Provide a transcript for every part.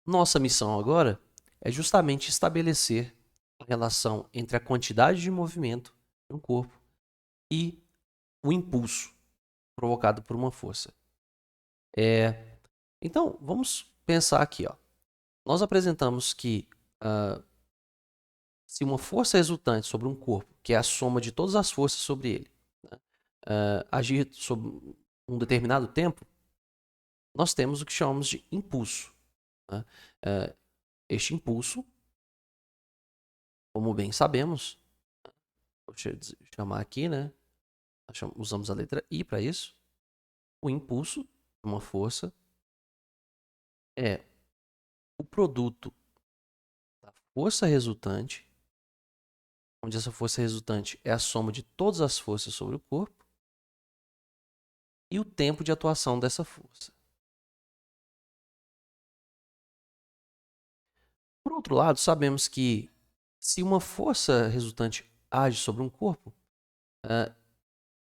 Nossa missão agora é justamente estabelecer a relação entre a quantidade de movimento de um corpo e o impulso provocado por uma força. Então, vamos pensar aqui. Ó. Nós apresentamos que se uma força resultante sobre um corpo, que é a soma de todas as forças sobre ele, né, agir sobre um determinado tempo, nós temos o que chamamos de impulso. Né? Este impulso, como bem sabemos, deixa eu chamar aqui, né? Usamos a letra I para isso. O impulso, uma força, é o produto da força resultante, onde essa força resultante é a soma de todas as forças sobre o corpo, e o tempo de atuação dessa força. Por outro lado, sabemos que se uma força resultante age sobre um corpo,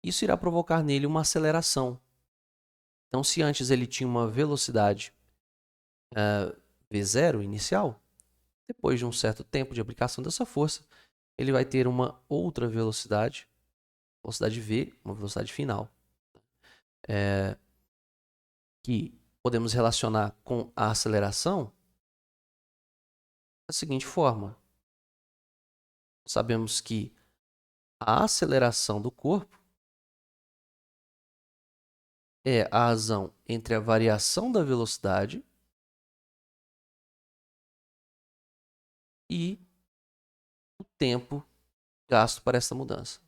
isso irá provocar nele uma aceleração. Então, se antes ele tinha uma velocidade v0 inicial, depois de um certo tempo de aplicação dessa força, ele vai ter uma outra velocidade v, uma velocidade final, que podemos relacionar com a aceleração da seguinte forma. Sabemos que a aceleração do corpo é a razão entre a variação da velocidade e o tempo gasto para essa mudança.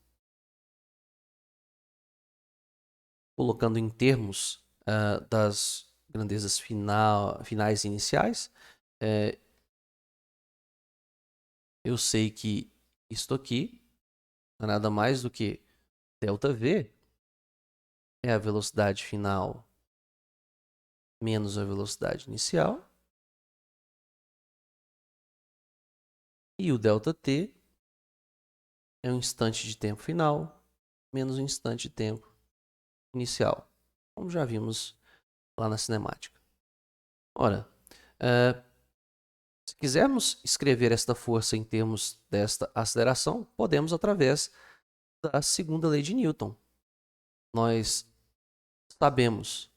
Colocando em termos das grandezas finais e iniciais, eu sei que isto aqui não é nada mais do que ΔV é a velocidade final menos a velocidade inicial, e o ΔT é um instante de tempo final menos um instante de tempo inicial, como já vimos lá na cinemática. Ora, se quisermos escrever esta força em termos desta aceleração, podemos através da segunda lei de Newton. Nós sabemos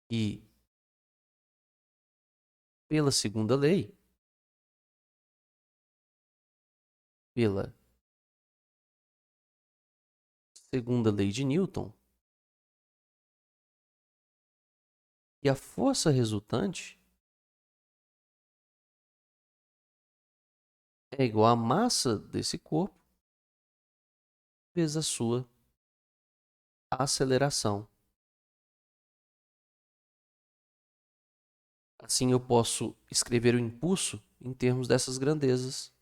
que, pela segunda lei, de Newton, e a força resultante é igual à massa desse corpo vezes a sua aceleração. Assim eu posso escrever o impulso em termos dessas grandezas.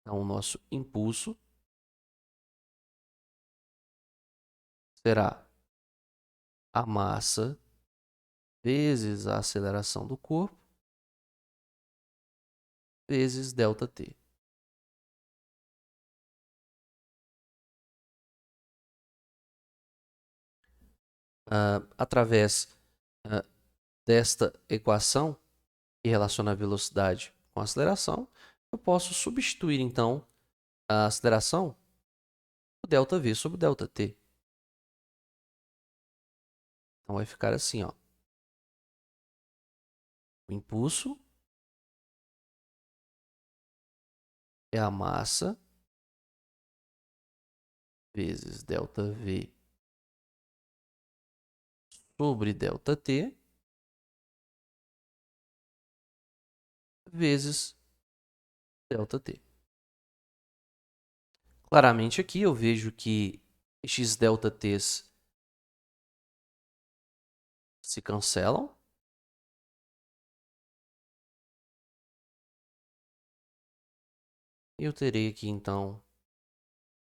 Então, o nosso impulso será a massa vezes a aceleração do corpo vezes ΔT. Através desta equação que relaciona a velocidade com a aceleração, eu posso substituir então a aceleração por ΔV sobre ΔT. Então vai ficar assim, ó. O impulso é a massa vezes ΔV sobre ΔT vezes ΔT. Claramente aqui eu vejo que estes ΔTs se cancelam. Eu terei aqui então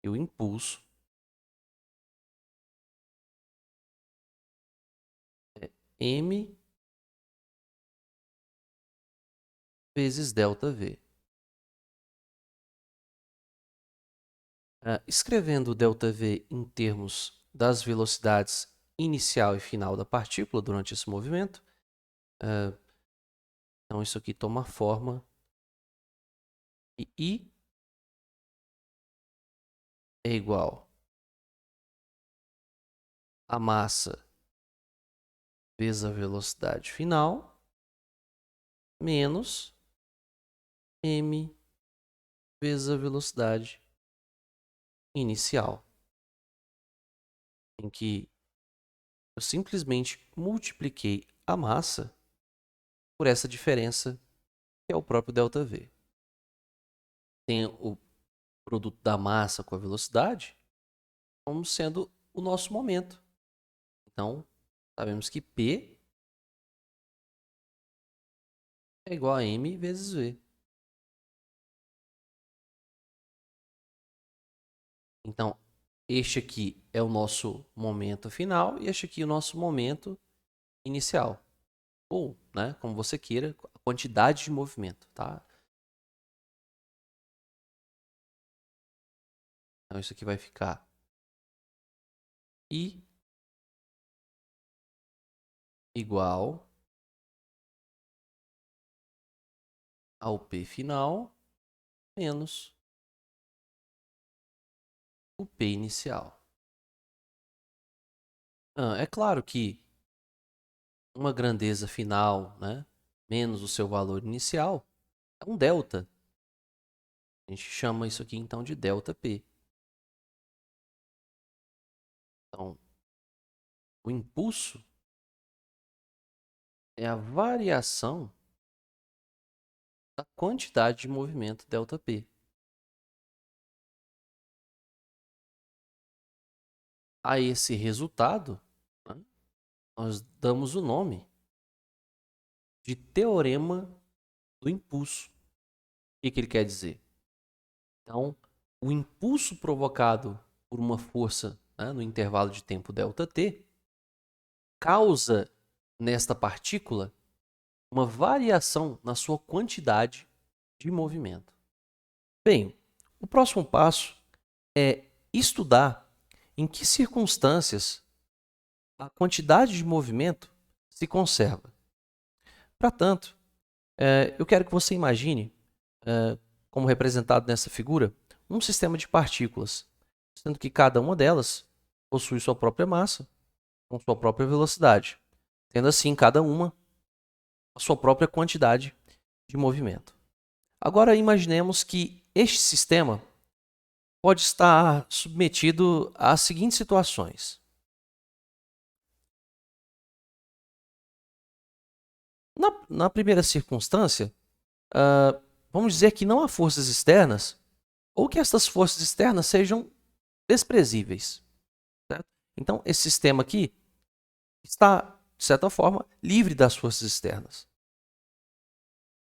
o impulso é m vezes ΔV. Escrevendo ΔV em termos das velocidades inicial e final da partícula durante esse movimento. Então, isso aqui toma a forma de I é igual a massa vezes a velocidade final menos m vezes a velocidade inicial, em que eu simplesmente multipliquei a massa por essa diferença, que é o próprio ΔV. Tem o produto da massa com a velocidade como sendo o nosso momento. Então, sabemos que P é igual a m vezes v. Então, este aqui é o nosso momento final e este aqui é o nosso momento inicial. Ou, né, como você queira, a quantidade de movimento, tá? Então, isso aqui vai ficar I igual ao P final menos o P inicial. É claro que uma grandeza final, né, menos o seu valor inicial, é um delta. A gente chama isso aqui então de ΔP. Então, o impulso é a variação da quantidade de movimento ΔP. A esse resultado, né, nós damos o nome de teorema do impulso. O que ele quer dizer? Então, o impulso provocado por uma força, né, no intervalo de tempo ΔT causa nesta partícula uma variação na sua quantidade de movimento. Bem, o próximo passo é estudar em que circunstâncias a quantidade de movimento se conserva. Para tanto, eu quero que você imagine, como representado nessa figura, um sistema de partículas, sendo que cada uma delas possui sua própria massa, com sua própria velocidade, tendo assim cada uma a sua própria quantidade de movimento. Agora imaginemos que este sistema pode estar submetido às seguintes situações. Na primeira circunstância, vamos dizer que não há forças externas ou que essas forças externas sejam desprezíveis. Certo? Então, esse sistema aqui está, de certa forma, livre das forças externas.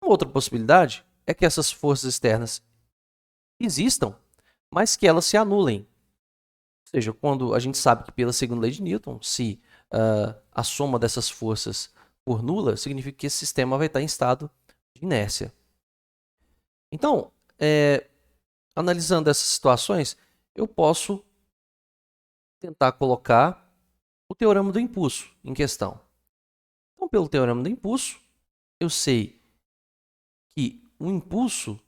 Uma outra possibilidade é que essas forças externas existam, mas que elas se anulem. Ou seja, quando a gente sabe que pela segunda lei de Newton, se a soma dessas forças for nula, significa que esse sistema vai estar em estado de inércia. Então, analisando essas situações, eu posso tentar colocar o teorema do impulso em questão. Então, pelo teorema do impulso, eu sei que o impulso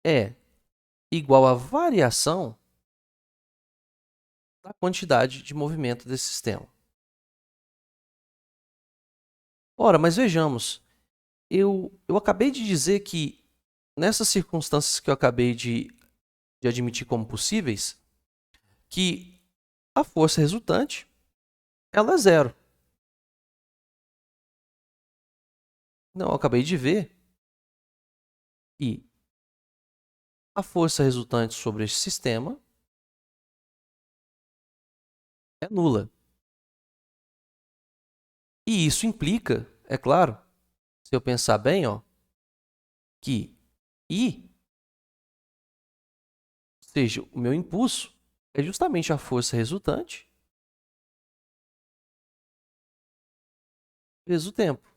é igual à variação da quantidade de movimento desse sistema. Ora, mas vejamos, eu acabei de dizer que nessas circunstâncias que eu acabei de admitir como possíveis, que a força resultante ela é zero. Não, eu acabei de ver que a força resultante sobre este sistema é nula. E isso implica, é claro, se eu pensar bem, que I, ou seja, o meu impulso, é justamente a força resultante vezes o tempo.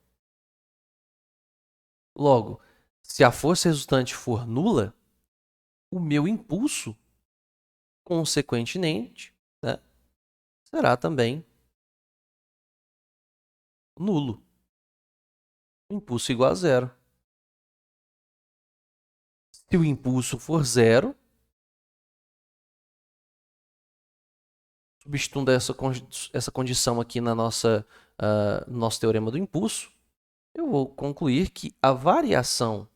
Logo, se a força resultante for nula, o meu impulso, consequentemente, será também nulo. O impulso igual a zero. Se o impulso for zero, substituindo essa condição aqui no nosso teorema do impulso, eu vou concluir que a variação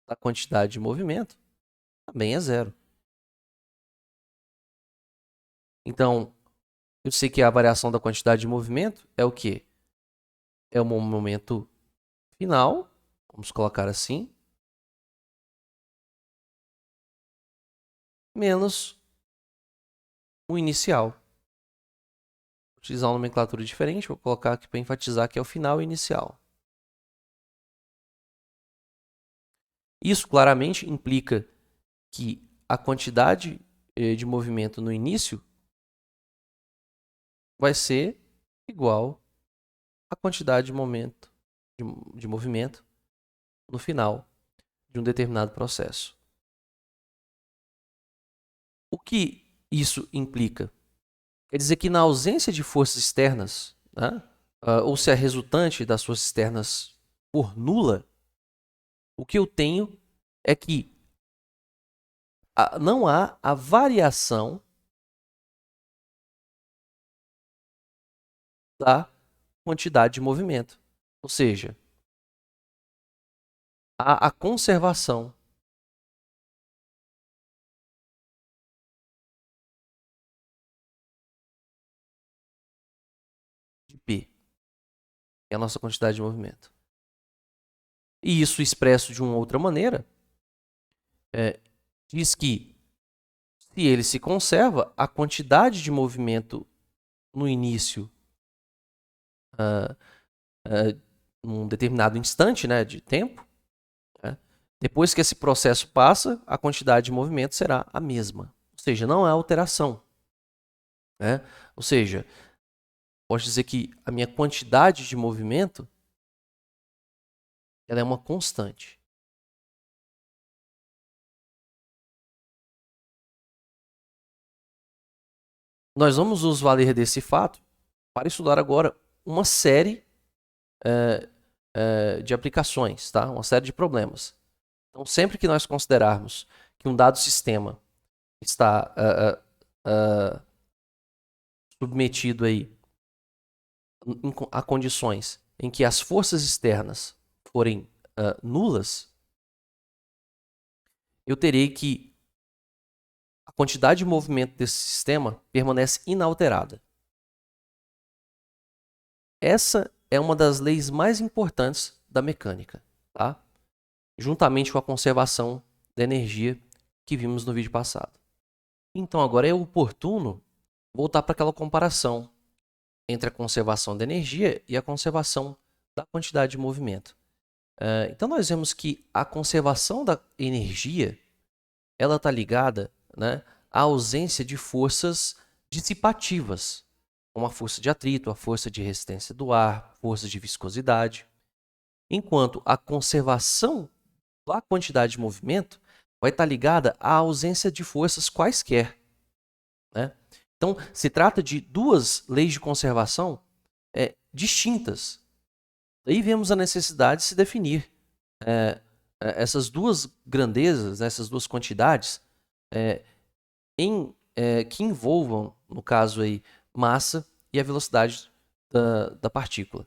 da quantidade de movimento também é zero. Então, eu sei que a variação da quantidade de movimento é o quê? É o momento final, vamos colocar assim, menos o inicial. Vou utilizar uma nomenclatura diferente, vou colocar aqui para enfatizar que é o final e inicial. Isso claramente implica que a quantidade de movimento no início vai ser igual à quantidade de movimento no final de um determinado processo. O que isso implica? Quer dizer que na ausência de forças externas, né, ou se a resultante das forças externas for nula, o que eu tenho é que não há a variação da quantidade de movimento. Ou seja, há a conservação de P, que é a nossa quantidade de movimento. E isso expresso de uma outra maneira, diz que se ele se conserva, a quantidade de movimento no início, num determinado instante, né, de tempo, né, depois que esse processo passa, a quantidade de movimento será a mesma. Ou seja, não há alteração. Né? Ou seja, posso dizer que a minha quantidade de movimento ela é uma constante. Nós vamos nos valer desse fato para estudar agora uma série de aplicações, tá? Uma série de problemas. Então, sempre que nós considerarmos que um dado sistema está submetido aí a condições em que as forças externas forem nulas, eu terei que a quantidade de movimento desse sistema permanece inalterada. Essa é uma das leis mais importantes da mecânica, tá? Juntamente com a conservação da energia que vimos no vídeo passado. Então, agora é oportuno voltar para aquela comparação entre a conservação da energia e a conservação da quantidade de movimento. Então, nós vemos que a conservação da energia ela está ligada, né, à ausência de forças dissipativas, como a força de atrito, a força de resistência do ar, força de viscosidade. Enquanto a conservação da quantidade de movimento vai estar ligada à ausência de forças quaisquer. Né? Então, se trata de duas leis de conservação distintas. Daí vemos a necessidade de se definir essas duas grandezas, essas duas quantidades, que envolvam, no caso aí, massa e a velocidade da partícula.